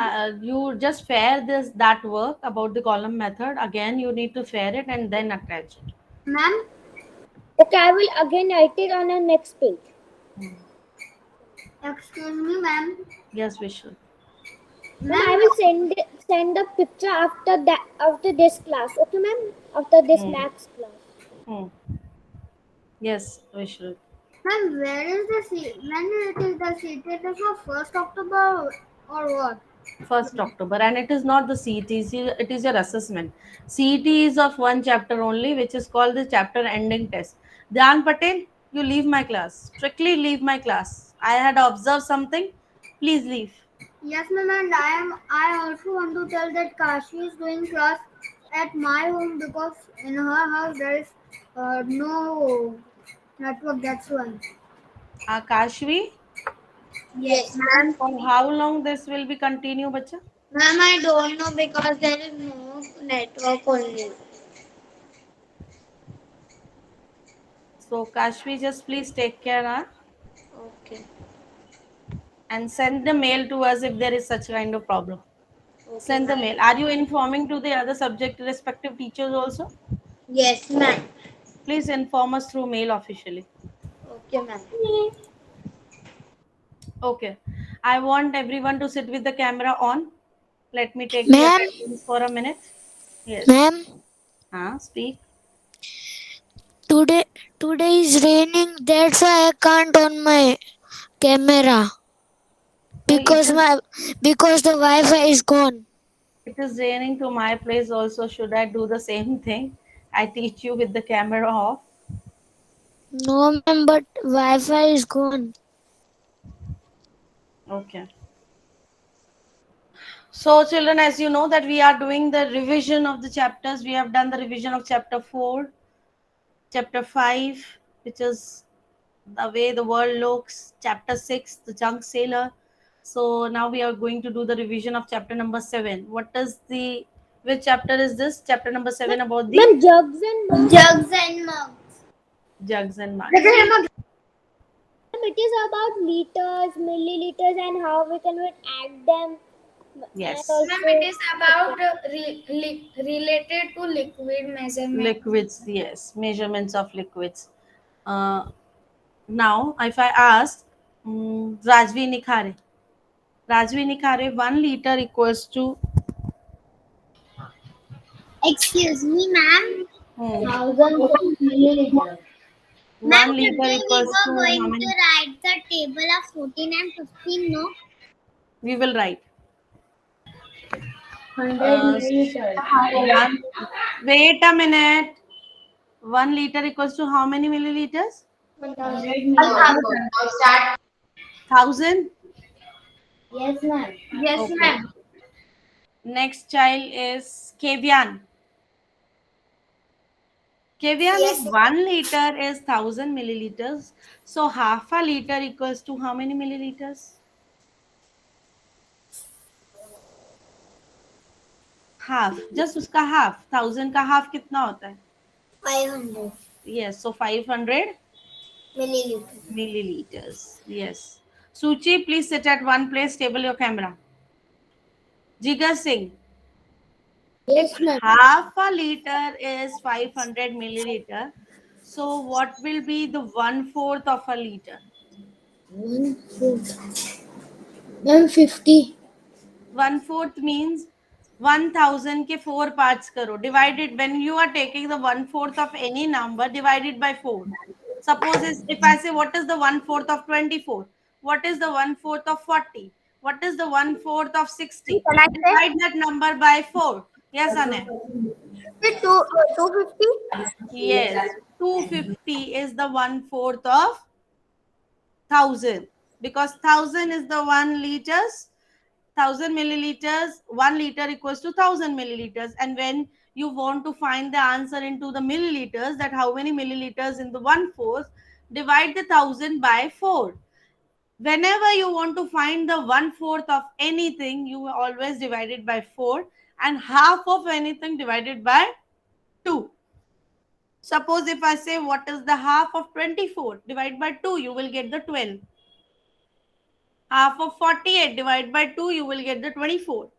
You just fare that work about the column method. Again, you need to fare it and then attach it. Ma'am, Okay, I will again write it on the next page. excuse me, ma'am. Yes, we should. Ma'am, Ma'am, I will send the picture after this class. Okay, ma'am? After this Hmm. maths class. Hmm. Yes, we should. ma'am, where is the when it is the seated for 1st October or what? 1st October, and it is not the CET, it is your assessment. CET is of one chapter only, which is called the chapter ending test. Dhyan Patel, you leave my class. Strictly leave my class. I had observed something. Please leave. Yes, ma'am, and I also want to tell that Kashi is doing class at my home because in her house there is no network. That's why. Akashvi, Yes, Ma'am. ma'am. for how long this will be continue, bacha? Ma'am, I don't know because there is no network only. So Kashvi, just please take care, huh? Okay. And send the mail to us if there is such kind of problem. Okay, Send the ma'am. mail. Are you informing to the other subject respective teachers also? Yes, ma'am. Please inform us through mail officially. Okay, ma'am. Okay. I want everyone to sit with the camera on. Let me take the Ma'am, attendance for a minute. Yes. ma'am, Speak. today today is raining. That's why I can't on my camera So it is because the Wi-Fi is gone. it is raining to my place also. Should I do the same thing? I teach you with the camera off. No, ma'am, but Wi-Fi is gone. Okay. So, children, as you know that we are doing the revision of the chapters. We have done the revision of chapter 4, chapter 5, which is the way the world looks, chapter 6, the junk sailor. So now we are going to do the revision of chapter number 7. Which chapter is this? Chapter number 7 about the Ma'am, jugs and mugs. Jugs and mugs. jugs and mugs. Ma'am, Ma'am, it is about liters, milliliters, and how we can add them, and Yes. it also is about related to liquid measurement. Liquids, yes. Measurements of liquids. Uh, Now, if I ask Rajvi Nikhare, 1 liter equals to Excuse me, ma'am. hmm, 1,000 milliliters. Ma'am, 1 liter today we equals were to how going to many? write the table of 14 and 15, no? We will write. 100 Uh, milliliters. one, wait a minute. 1 liter equals to how many milliliters? 1,000 milliliters. 1000. Yes, ma'am. Yes, Okay. ma'am. Next child is Kevian. Kevian, if Yes, 1 liter is 1000 milliliters, so half a liter equals to how many milliliters? Half just उसका half 1000 का half कितना होता है 500 yes so 500 milliliters. milliliters yes Suchi please sit at one place stable your camera Jigar Singh if yes, ma'am. half a liter is 500 milliliter so what will be the one fourth of a liter 150. one fourth means 1000 के 4 parts करो divided when you are taking the one fourth of any number divided by 4 suppose if I say what is the one fourth of 24 what is the one fourth of 40 what is the one fourth of 60 Can I divide that number by 4 yes Anay say 250? yes 250 is the one fourth of 1000 because 1000 is the 1 liters 1000 milliliters 1 liter equals to 1000 milliliters and when you want to find the answer into the milliliters that how many milliliters in the one fourth divide the 1000 by 4 whenever you want to find the one fourth of anything you always divide it by 4 and half of anything divided by 2 suppose if I say what is the half of 24 divide by 2 you will get the 12 Half of 48 divided by 2, you will get the 24.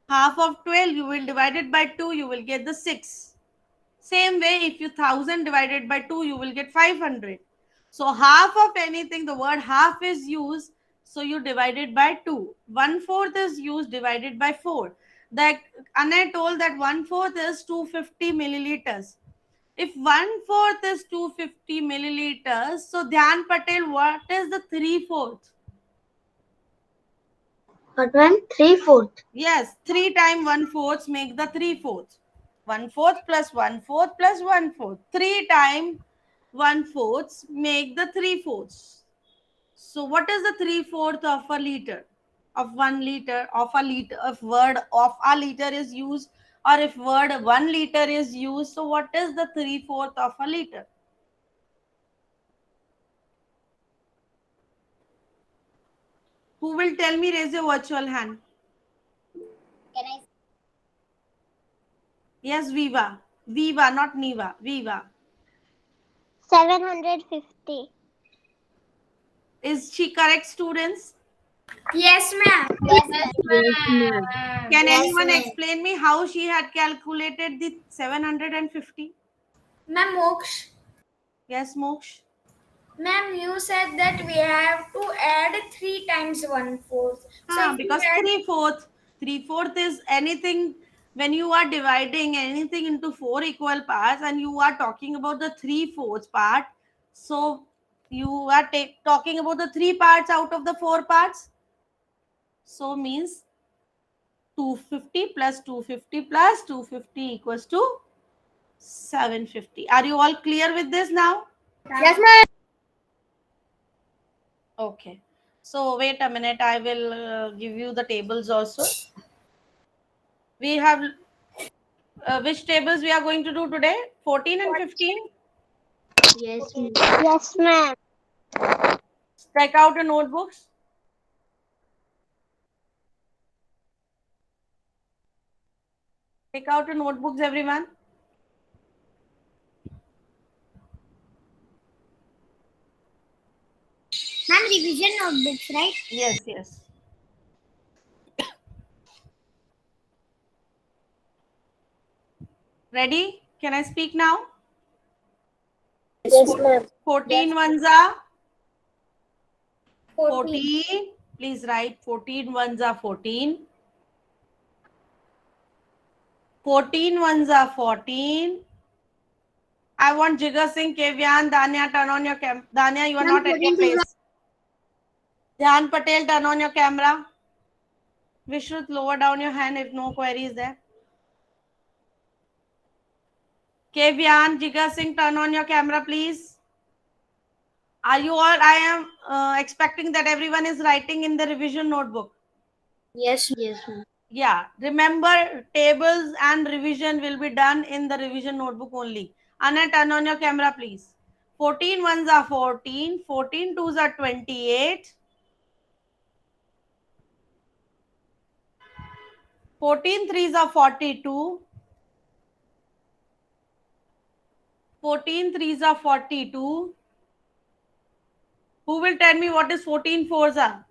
Half of 12, you will divide it by 2, you will get the 6. Same way, if you 1000 divided by 2, you will get 500. So half of anything, the word half is used, so you divide it by 2. 1/4 is used, divided by 4. That Anna told that 1/4 is 250 milliliters. If 1/4 is 250 milliliters, so Dhyan Patel, what is the 3/4? What one? 3/4. Yes, 3 times 1/4 make the 3/4. 1/4 plus 1/4 plus 1/4. 3 times 1/4 make the 3/4. So what is the 3/4 of a liter? Of 1 liter, of a liter, if word of a liter is used, or if word 1 liter is used, so what is the 3/4 of a liter? Who will tell me? Raise your virtual hand. Can I? Yes, Viva. Viva, not Niva. Viva. 750. Is she correct, students? Yes, ma'am. Yes, ma'am. Can Yes, anyone ma'am. explain me how she had calculated the 750? Ma'am, Moksh. Yes, Moksh. Ma'am, you said that we have to add 3 times 1/4. So if we Because add 3/4 is anything when you are dividing anything into 4 equal parts and you are talking about the 3/4 part. So you are talking about the 3 parts out of the 4 parts. So means 250 plus 250 plus 250 equals to 750. Are you all clear with this now? yes, ma'am. Okay. So wait a minute. I will give you the tables also. We have which tables we are going to do today? 14 and 15. Yes, ma'am. Yes, ma'am. Take out your notebooks. Take out your notebooks, everyone. Ma'am, revision notebooks, right? Yes, yes. Ready? Can I speak now? Yes, ma'am. 14 ones are 14. 14. Please write 14 ones are 14. 14 ones are 14. I want Jigar Singh, Kevyan, Danya, turn on your camera. Danya, you are Ma'am, not at your 14 twos place. Dhyan Patel, turn on your camera. Vishrut, lower down your hand if no query is there. Kevyan, Jigar Singh, turn on your camera, please. Are you all? I am expecting that everyone is writing in the revision notebook. Yes, yes, ma'am. Yeah, remember tables and revision will be done in the revision notebook only. Anna, turn on your camera, please. 14 ones are 14, 14 twos are 28, 14 threes are 42, 14 threes are 42. Who will tell me what is 14 fours are?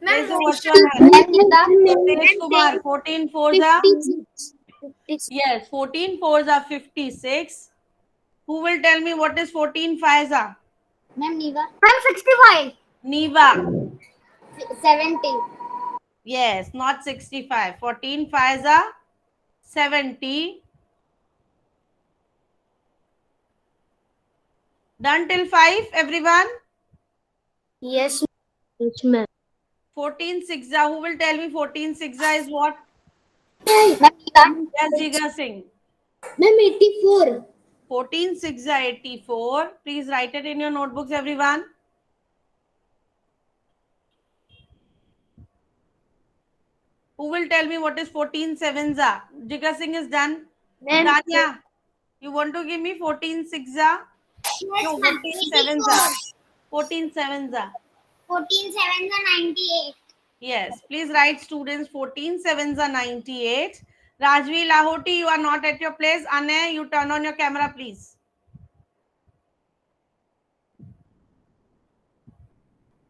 Raise Ma'am, your virtual hand. Ritesh Kumar, Ma'am, 14 fours are? 56. 56. Yes, 14 fours are 56. Who will tell me what is 14 fives are? Ma'am, Niva. ma'am, 65. Niva. 70. Yes, not 65. 14 fives are 70. Done till 5, everyone? Yes, yes, ma'am. 14 sixes are, who will tell me 14 sixes is what? Ma'am, Niva. Yes, Jigar Singh. Ma'am, 84. 14 sixes are 84. Please write it in your notebooks, everyone. Who will tell me what is 14 sevens are? Jigar Singh is done. Ma'am, Danya, you want to give me 14 sixes are? Yes, No, ma'am. 14 sevens are. 14 sevens are. 14 sevens are 98. Yes, please write students 14 sevens are 98. Rajvi Lahoti, you are not at your place. Anne, you turn on your camera, please.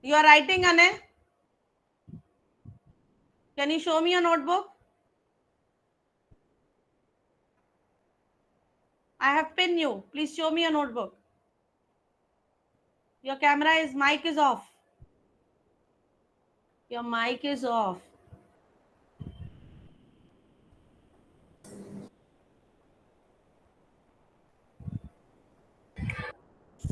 You are writing, Ane? Can you show me your notebook? I have pinned you. Please show me your notebook. Your mic is off. Your mic is off.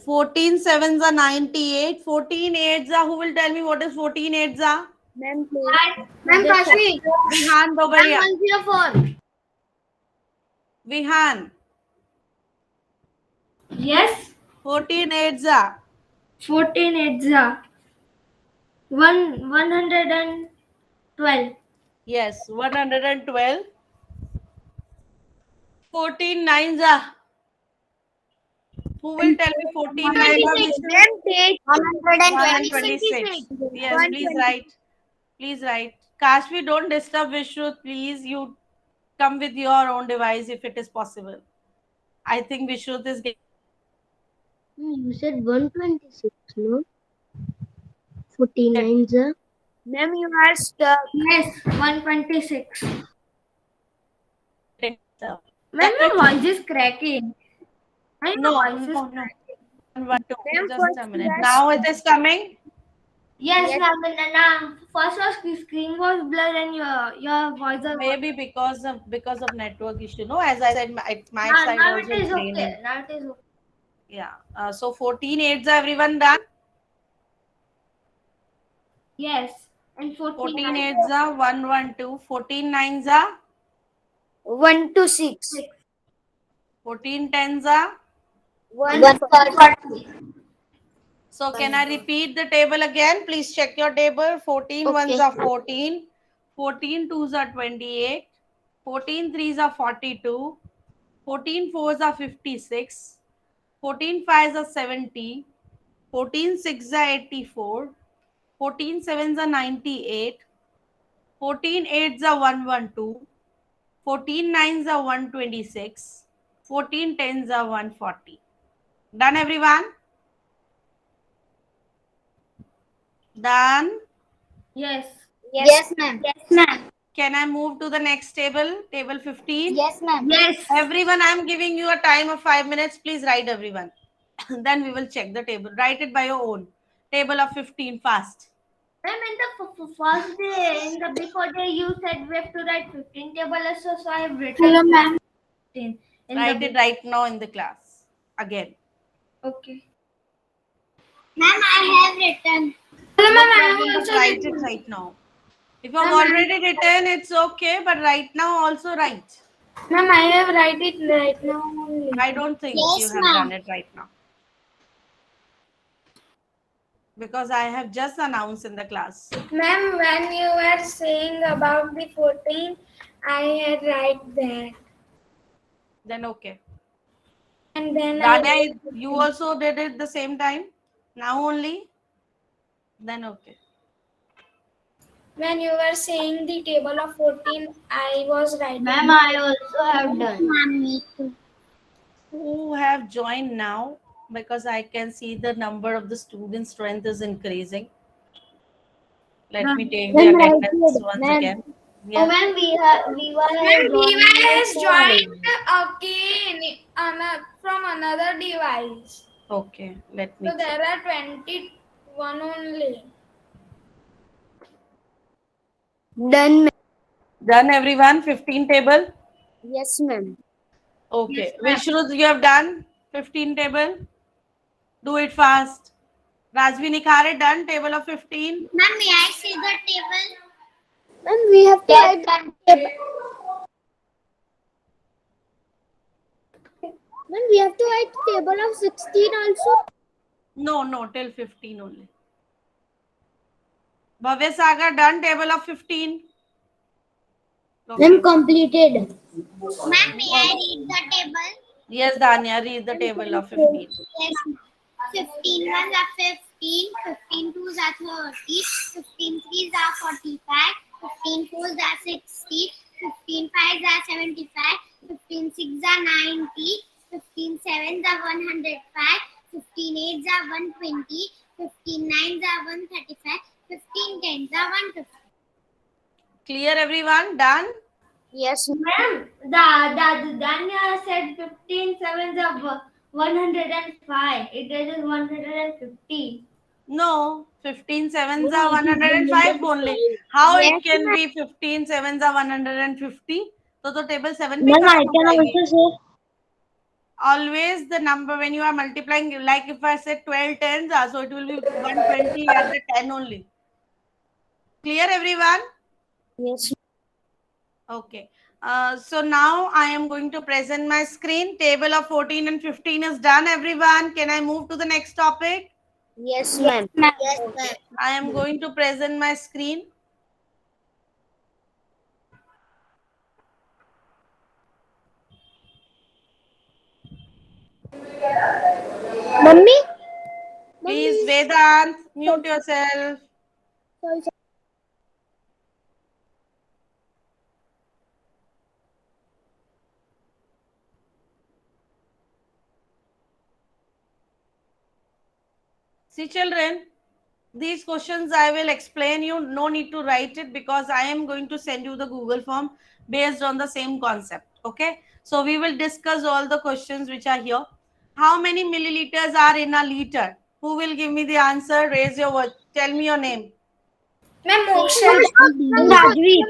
Fourteen sevens are 98. 14 eights are. Who will tell me what is 14 eights are? Ma'am, please. Ma'am, Kashvi. Vihan Dobaria. 104. Vihan. Yes. 14 eights are. 14 extra. 112. Yes, 112. 14 nines are. Who will tell me 14 nines are? 126. Yes, please write. Please write. Kashvi, don't disturb Vishruth. Please, you come with your own device if it is possible. I think Vishruth is getting. You said 126, no? 49, sir. Ma'am, you are stuck. Yes, 126. So, Ma'am, your voice is cracking. no, voice is no, no. One, two. Ma'am, Just first a minute. class- Now it is coming. Yes, Yes. ma'am. First was screen was blurred and your voice was. Maybe because of network issue. No, as I said, my Now, side now also it is raining. okay. Now it is okay. Yeah. So 14 eights are everyone done. Yes. And 14 eights are 112. 14 nines are 1 to 6. 14 tens are. 140. So can I repeat the table again? Please check your table. 14 ones Okay. are 14. 14 twos are 28. 14 threes are 42. 14 fours are 56. 14 fives are 70. 14 sixes are 84. 14 sevens are 98. 14 eights are 112. 14 nines are 126. 14 tens are 140. Done, everyone? Done. Yes. Yes, ma'am. Yes, ma'am. Can I move to the next table? Table 15. Yes, ma'am. Yes. Everyone, I am giving you a time of 5 minutes. Please write everyone. Then we will check the table. Write it by your own. Table of 15 fast. Ma'am, in the first day, in the before day, you said we have to write 15 tables, so I have written. Hello, ma'am. 15 in Write the it right now in the class. Again. Okay. Ma'am, I have written. Hello, No ma'am. I problem, have but also write written. it right now. If you have already written, it's okay, but right now also write. Ma'am, I have write it right now only. I don't think Yes, you have ma'am. done it right now. Because I have just announced in the class. Ma'am, when you were saying about the 14, I had write that. Then okay. And then Danya, you also did it the same time? Now only? Then okay. when you were saying the table of 14, I was writing. Ma'am, I also have done. Ma'am, me too. Who have joined now? Because I can see the number of the student strength is increasing. Let me take the Ma'am, I attendance did. once Ma'am. again. Oh, Yeah. ma'am, Viva has joined again from another device. Okay. Let me So check. there are 21 only. Done, ma'am. Done, everyone? 15 table? Yes, ma'am. Okay. Vishruth, you have done 15 table? Do it fast. Rajvi Nikhare done table of 15? Ma'am, may I see the table? Ma'am, we have to write table. Ma'am, we have to write table of 16 also. No, till 15 only. Bhavya Sagar done table of 15? Okay. Ma'am, completed. Ma'am, may I read the table? Yes, Danya, read the table of 15. Yes. 15 ones are 15, 15 twos are 30, 15 threes are 45, 15 fours are 60, 15 fives are 75, 15 sixes are 90, 15 sevens are 105, 15 eights are 120, 15 nines are 135. 15 tens are 150. Clear, everyone? Done? Yes, Ma'am, the Danya said 15 sevens are 105. It is 150. No, 15 sevens are 105 only. How it yes, can ma'am. be 15 sevens are 150? तो table 7 भी Ma'am, खत्म I हो can जाएगी. also say. Always the number when you are multiplying, like if I say 12 tens, so it will be 120 at the 10 only. Clear, everyone? Yes. Okay. So now I am going to present my screen. Table of 14 and 15 is done, everyone. Can I move to the next topic? Yes, ma'am. Yes, ma'am. I am going to present my screen. Mummy? Please, Vedant, mute yourself. Sorry, sir. See, children, these questions I will explain you. No need to write it because I am going to send you the Google form based on the same concept. Okay. So we will discuss all the questions which are here. How many milliliters are in a liter? Who will give me the answer? Raise your voice. Tell me your name. Ma'am, Rajveer.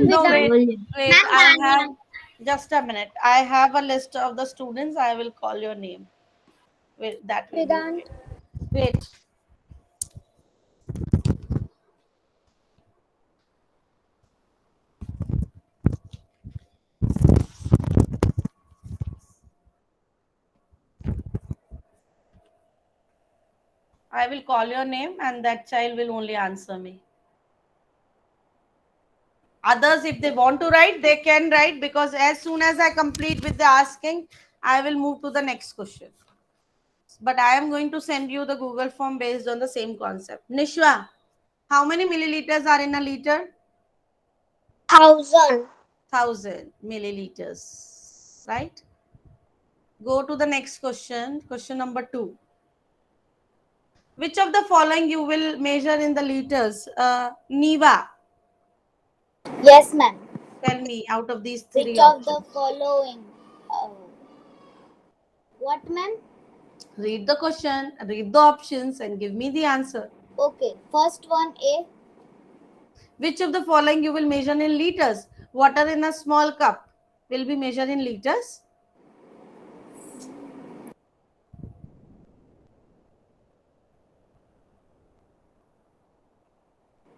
No, wait. Ma'am, I Danya. have just a minute. I have a list of the students. I will call your name. Wait, that will be Vedant. great. Wait. I will call your name and that child will only answer me. Others, if they want to write, they can write because as soon as I complete with the asking, I will move to the next question. But I am going to send you the Google form based on the same concept. Nishwa, how many milliliters are in a liter? 1,000. 1000 milliliters, right? Go to the next question. Question number 2. Which of the following you will measure in the liters? Niva, Yes, ma'am. tell me out of these Which three of the options. following? What, ma'am? Read the question, read the options, and give me the answer. Okay. First one, A. Which of the following you will measure in liters? Water in a small cup will be measured in liters.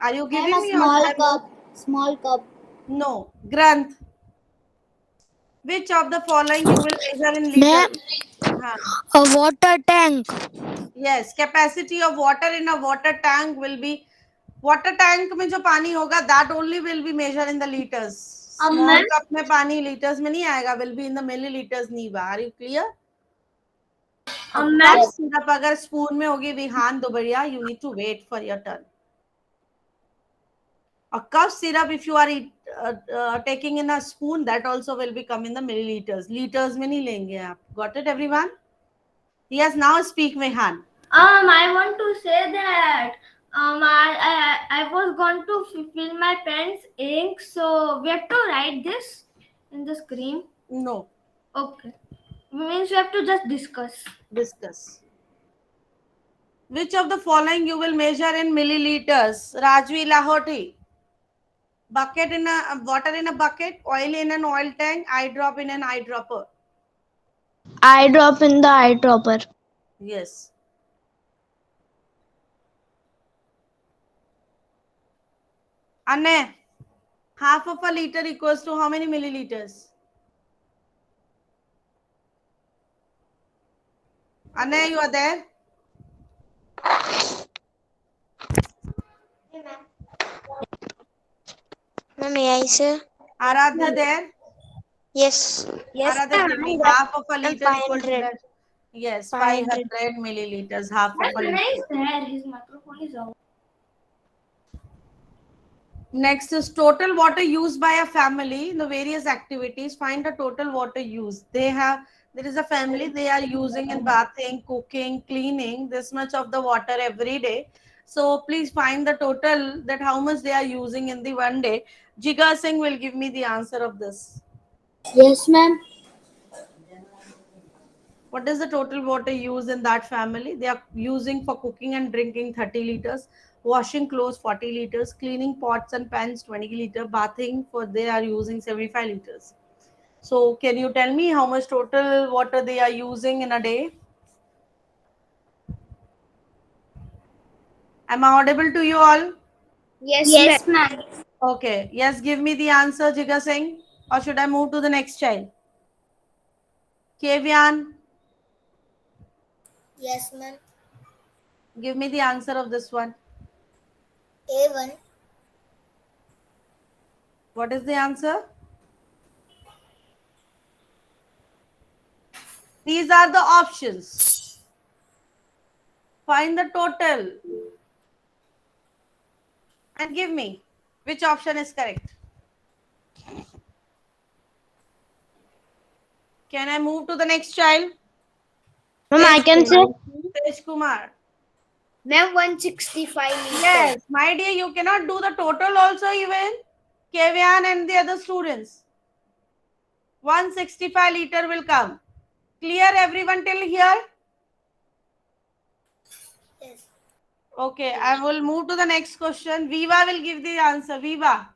Are you Ma'am, giving a me or small should I move? cup. Small cup. No. Granth. Which of the following you will measure in Ma'am, liters? Huh. a water tank. Yes, capacity of water in a water tank will be water tank में जो पानी होगा that only will be measured in the liters. Small ma'am. cup में पानी liters में नहीं आएगा, will be in the milliliters Niva. Are you clear? और Ma'am, कप सिरप अगर स्पून में होगी Vihaan दोबड़िया, you need to wait for your turn. A cup syrup, if you are taking in a spoon, that also will become in the milliliters. Liters में नहीं लेंगे आप. Got it, everyone? Yes, now speak, Mehan. I want to say that I was going to fill my pen's ink, so we have to write this in the screen. No, Okay. Means we have to just discuss. discuss. Which of the following you will measure in milliliters? Rajvi Lahoti. Bucket in a water in a bucket, oil in an oil tank, eye drop in an eyedropper. Eye drop in the eyedropper. Yes. Anne, half of a liter equals to how many milliliters? Anne, you are there? Ma'am, may I say? Aradhya there? Yes. Yes, Aradhya, give me ma'am. half of a Ma'am, liter equal to 500. that. Yes, 500. 500 milliliters, half of a Nice liter. there. His microphone is out. Next is total water used by a family in the various activities. Find the total water used. They have There is a family, they are using in bathing, cooking, cleaning this much of the water every day. So please find the total, that how much they are using in the one day. Jiga Singh will give me the answer of this. Yes, ma'am. What is the total water used in that family? They are using for cooking and drinking 30 liters, washing clothes 40 liters, cleaning pots and pans 20 liters, bathing for they are using 75 liters. So can you tell me how much total water they are using in a day? Am I audible to you all? Yes, ma'am. Okay. Yes, give me the answer, Jiga Singh. Or should I move to the next child? Kevian, Yes, ma'am. give me the answer of this one. A1. What is the answer? These are the options. Find the total and give me which option is correct. Can I move to the next child? Ma'am, I can say. Tej Kumar. Ma'am, 165 liters. Yes, my dear, you cannot do the total also even. Kevian and the other students. 165 liter will come. Clear everyone till here? Yes. Okay, I will move to the next question. Viva will give the answer. Viva.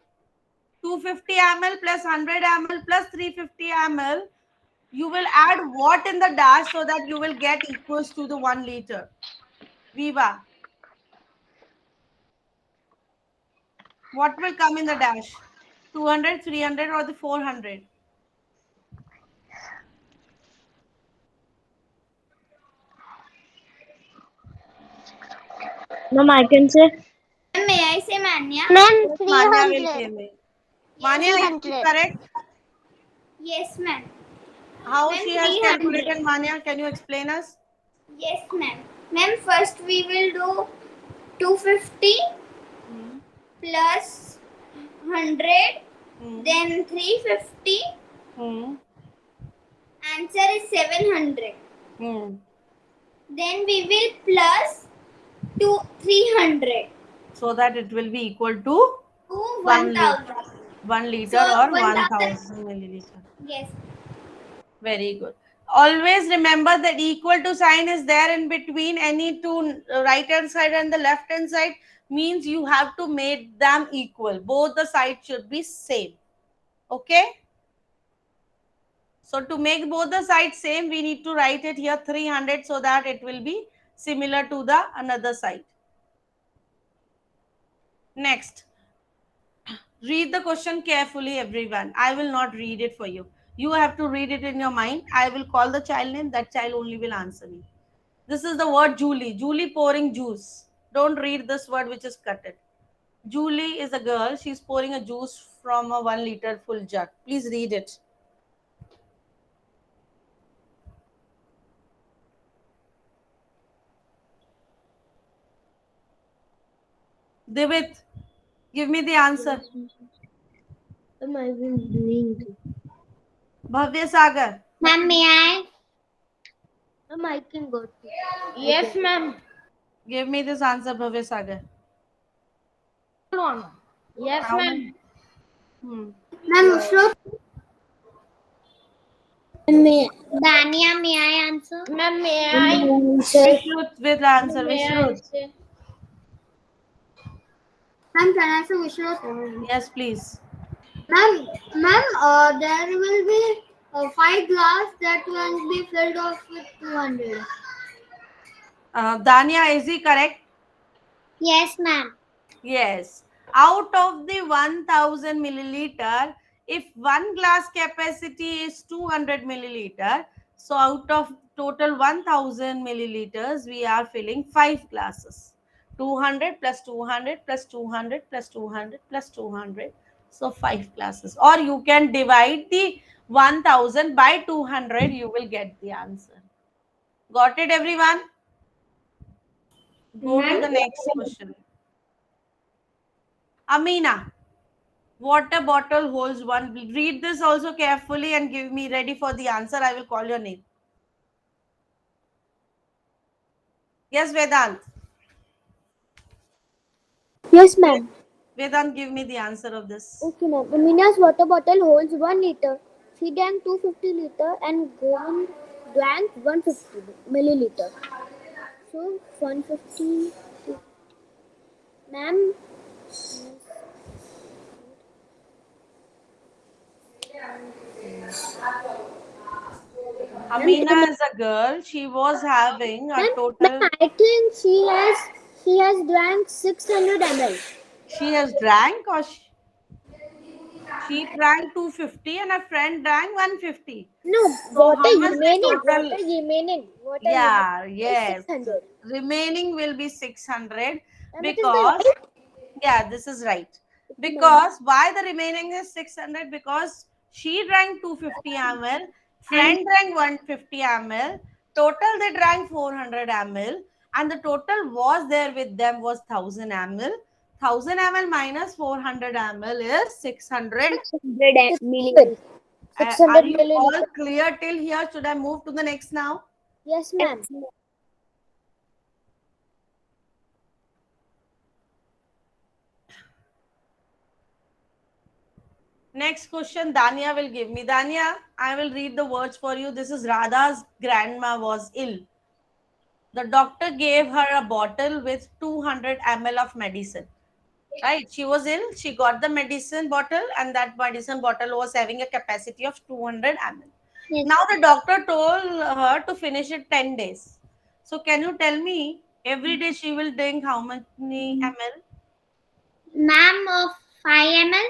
250 ml plus 100 ml plus 350 ml. You will add what in the dash so that you will get equals to the 1 liter? Viva. What will come in the dash? 200, 300 or the 400? Ma'am, I can say. May I say, Manya? Ma'am, Manya will 300. give me. Manya, is it 300. correct? Yes, ma'am. How Ma'am, she has 300. calculated, Manya? Can you explain us? Yes, ma'am. Ma'am, first we will do 250 Hmm. plus 100, Hmm. then 350. Hmm. Answer is 700. Hmm. Then we will plus 300 So that it will be equal to to 1 liter, 1000. 1 liter So, or 1000. 1000 milliliter. Yes. Very good. Always remember that equal to sign is there in between any two, right hand side and the left hand side, means you have to make them equal. Both the sides should be same. Okay. So to make both the sides same, we need to write it here 300 so that it will be similar to the another side. Next. Read the question carefully, everyone. I will not read it for you. You have to read it in your mind. I will call the child name. That child only will answer me. This is the word Julie. Julie pouring juice. Don't read this word which is cutted. Julie is a girl. She's pouring a juice from a 1 liter full jug. Please read it. Divit, give me the answer. Ma'am, I've been doing it. Bhavya Sagar. Ma'am, may I? Ma'am, I can go to. Yes, ma'am. Give me this answer, Bhavya Sagar. Yes, How ma'am. many? Ma'am, so Dania, may I answer? Ma'am, may I? Vishrut with answer. May I Vishrut. say? Ma'am, can I say Vishnu? Yes, please. Ma'am, there will be 5 glass that will be filled off with 200. Dania, is he correct? Yes, ma'am. Yes. Out of the 1000 milliliter, if one glass capacity is 200 milliliter, so out of total 1000 milliliters, we are filling 5 glasses. 200 plus 200 plus 200 plus 200 plus 200. So 5 glasses. Or you can divide the 1000 by 200, you will get the answer. Got it, everyone? Go to the next question. Amina, water bottle holds one. Read this also carefully and give me ready for the answer. I will call your name. Yes, Vedant. Yes, ma'am. Vedant, give me the answer of this. Okay, ma'am. Amina's water bottle holds 1 liter. She drank 250 liter and Govind drank 150 milliliter. So 150. Ma'am, Amina is a girl. She was having a ma'am, total. I think she has drank 600 ml. She has drank, or she drank 250 and her friend drank 150. No, So water how much the remaining. total? Water remaining. Water Yeah, remaining. yes. 600. Remaining will be 600 Ma'am, it is the because, right. yeah, this is right. Okay, ma'am. Because why the remaining is 600? Because she drank 250 ml, friend drank 150 ml, total they drank 400 ml, and the total was there with them was 1000 ml. 1000 ml minus 400 ml is 600. 600 milliliters. Are 600 you all milliliters. clear till here? Should I move to the next now? Yes, ma'am. Next question, Dania will give me. Dania, I will read the words for you. This is Radha's grandma was ill. The doctor gave her a bottle with 200 ml of medicine. Right? She was ill. She got the medicine bottle, and that medicine bottle was having a capacity of 200 ml. Yes. Now, the doctor told her to finish it 10 days. So, can you tell me every day she will drink how many ml? Ma'am, of 5 ml.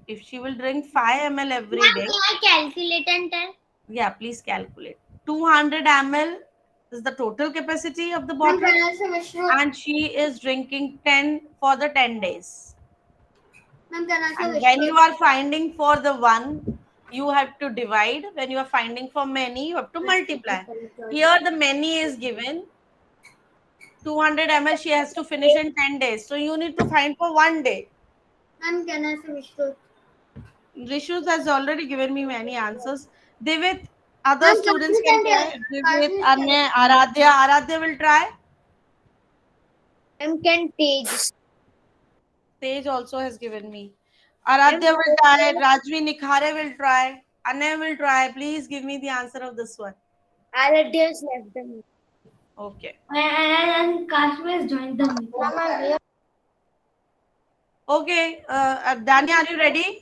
If she will drink 5 ml every Ma'am, day, can I calculate and tell? yeah, please calculate. 200 ml is the total capacity of the Ma'am, bottle, can I say Vishnu? and she is drinking 10 for the 10 days. Ma'am, can I say And Vishnu? when you are finding for the one, you have to divide. When you are finding for many, you have to multiply. Here, the many is given 200 ml, she has to finish in 10 days. So, you need to find for one day. Ma'am, can I say Vishnu? Rishus has already given me many answers. Divit, other Ma'am, students Kanshi can can try. tell. Divit, Kanshi Anya, Aradhya. Aradhya will try. Ma'am, can Tej. Tej also has given me. Aradhya will try. Rajvi Nikhare will try. Anya will try. Please give me the answer of this one. Aradhya's left them. Okay. And Kashmir joined the meeting. Okay. Danya, are you ready?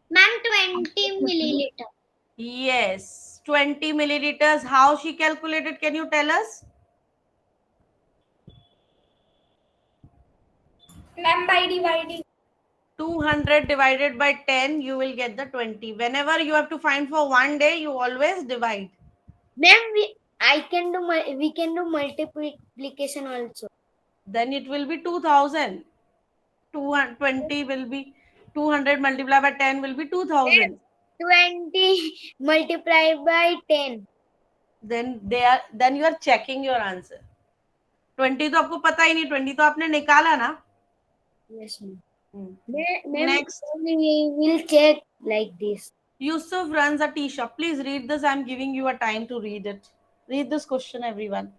Ma'am, 20 milliliter. Yes. 20 milliliters. How she calculated? Can you tell us? Ma'am, by dividing. 200 divided by 10, you will get the 20. Whenever you have to find for one day, you always divide. Ma'am, we can do multiplication also. Then it will be 2000. 220 will be 200 multiplied by 10 will be 2000. 20 multiplied by 10. Then you are checking your answer. 20 तो आपको पता ही नहीं, 20 तो आपने निकाला ना. Yes, ma'am. Hmm. Next. We will check like this. Yusuf runs a tea shop. Please read this. I'm giving you a time to read it. Read this question, everyone.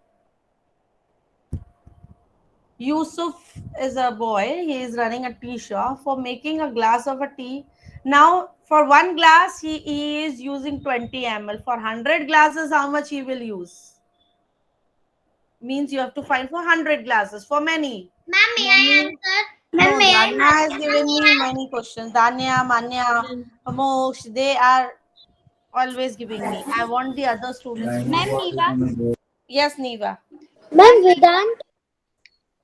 Yusuf is a boy. He is running a tea shop for making a glass of a tea. Now, for one glass, he is using 20 ml. For 100 glasses, how much he will use? Means you have to find for 100 glasses. For many. Ma'am, may I answer? No, Ma'am, may I Danya has given me many questions. Danya, Manya, Mosh, they are always giving me. I want the other students. Ma'am, Neva. Yes, Neva. Ma'am, Vedant.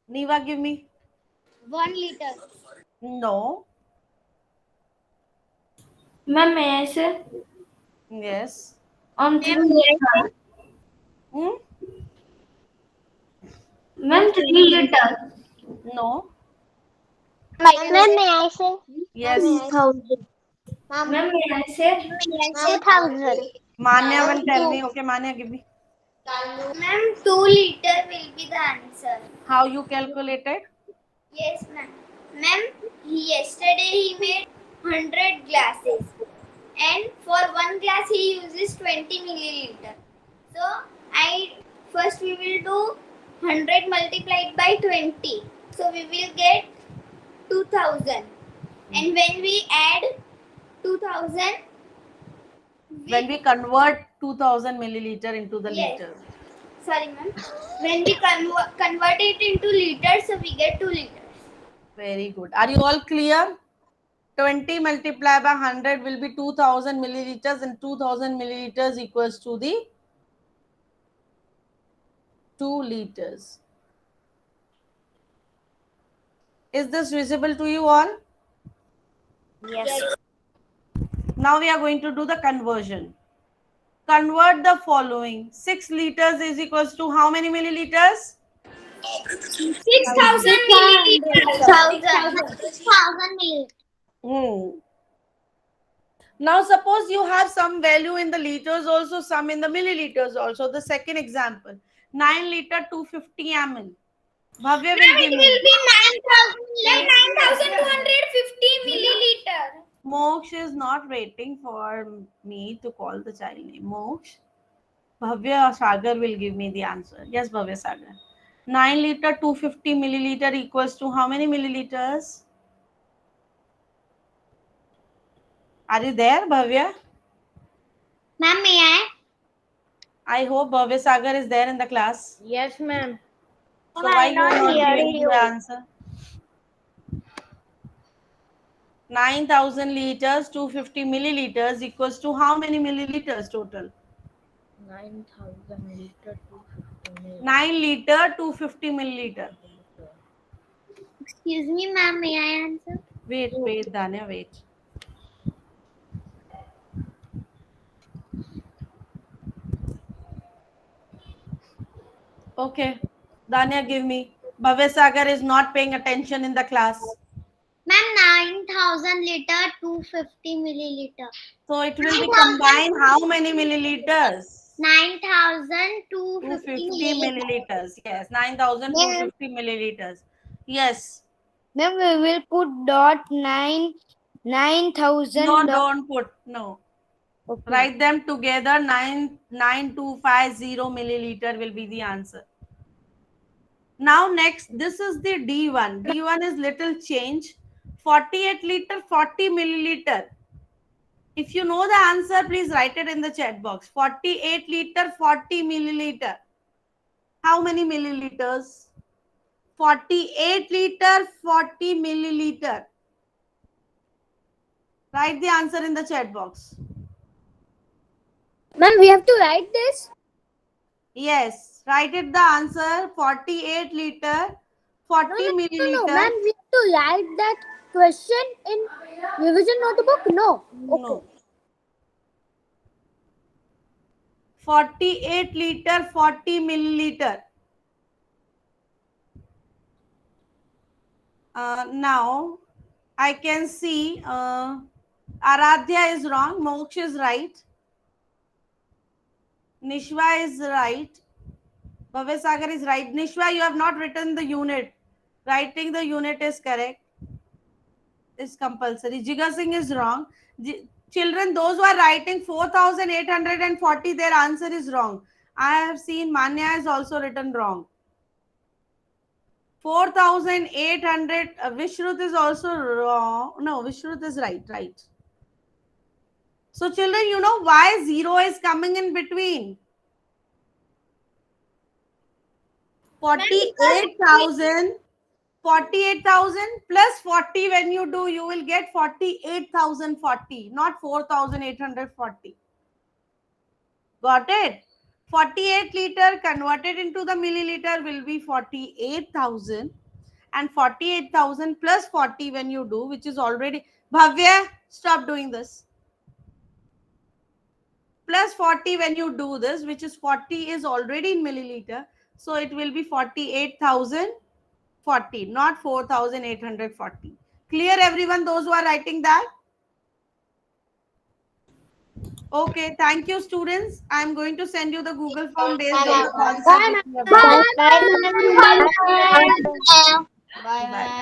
Neva, give me. 1 liter. No. Ma'am, may I say? Yes. On 3 liters. Hmm? Ma'am, 3 liters. No. Ma'am, may I say? Yes. 1000. Ma'am, may I say? 2000. Manya will tell me. Okay, Manya, give me. Ma'am, 2 liter will be the answer. How you calculated? Yes, ma'am. Ma'am, yesterday he made 100 glasses. And for one glass he uses 20 milliliter. So first we will do 100 multiplied by 20. So we will get 2000. And when we add 2000, When we convert 2000 milliliter into the Yes. liter. sorry ma'am, when we convert it into liters, so we get 2 liters. Very good. Are you all clear? 20 multiplied by 100 will be 2000 milliliters, and 2000 milliliters equals to the 2 liters. Is this visible to you all? Yes. Now we are going to do the conversion. Convert the following. 6 liters is equals to how many milliliters? 6,000 milliliters. 6,000 milliliters. Now suppose you have some value in the liters also, some in the milliliters also. The second example, 9 liter 250 ml. Bhavya will give It me. will be 9,250 milliliter. Moksh is not waiting for me to call the child name. Moksh. Bhavya Sagar will give me the answer. Yes, Bhavya Sagar. 9 liter 250 milliliter equals to how many milliliters? Are you there, Bhavya? Ma'am, may I? I hope Bhavya Sagar is there in the class. Yes, ma'am. So why you are not giving the answer? 9,000 liters, 250 milliliters equals to how many milliliters total? 9,000 liter 250 9 liter, 250 milliliter. Excuse me, ma'am, may I answer? Wait, Danya, wait. Okay, Danya, give me. Bhavya Sagar is not paying attention in the class. Ma'am, 9,000 liter 250 milliliter. So it will be combined how many milliliters? 9,250 250 milliliters. Yes, 9,250 milliliters. Yes. Ma'am, we will put dot 9,000. No, don't put. No. Okay. Write them together. 99250 milliliter will be the answer. Now next, this is the D1. D1 is little change. 48 liter, 40 milliliter. If you know the answer, please write it in the chat box. 48 liter, 40 milliliter. How many milliliters? 48 liter, 40 milliliter. Write the answer in the chat box. Ma'am, we have to write this? Yes, write it the answer. 48 liter, 40 milliliter. No, ma'am, we have to write that question in revision notebook? No. No. 48 liter, 40 milliliter. Now, I can see Aradhya is wrong. Moksh is right. Nishwa is right. Bhavya Sagar is right. Nishwa, you have not written the unit. Writing the unit is correct. Is compulsory. Jiga Singh is wrong. Children, those who are writing 4,840, their answer is wrong. I have seen Manya is also written wrong. 4,800. Vishrut is also wrong. No, Vishrut is right. So children, you know why 0 is coming in between? 48,000 plus 40 when you do, you will get 48,040, not 4,840. Got it? 48 liter converted into the milliliter will be 48,000, and 48,000 plus 40 when you do, which is already, Bhavya, stop doing this. Plus 40 when you do this, which is 40 is already in milliliter. So it will be 48,040, not 4,840. Clear everyone, those who are writing that? Okay, thank you students. I am going to send you the Google form based on the concept. Bye. Bye. Bye. Bye. Bye.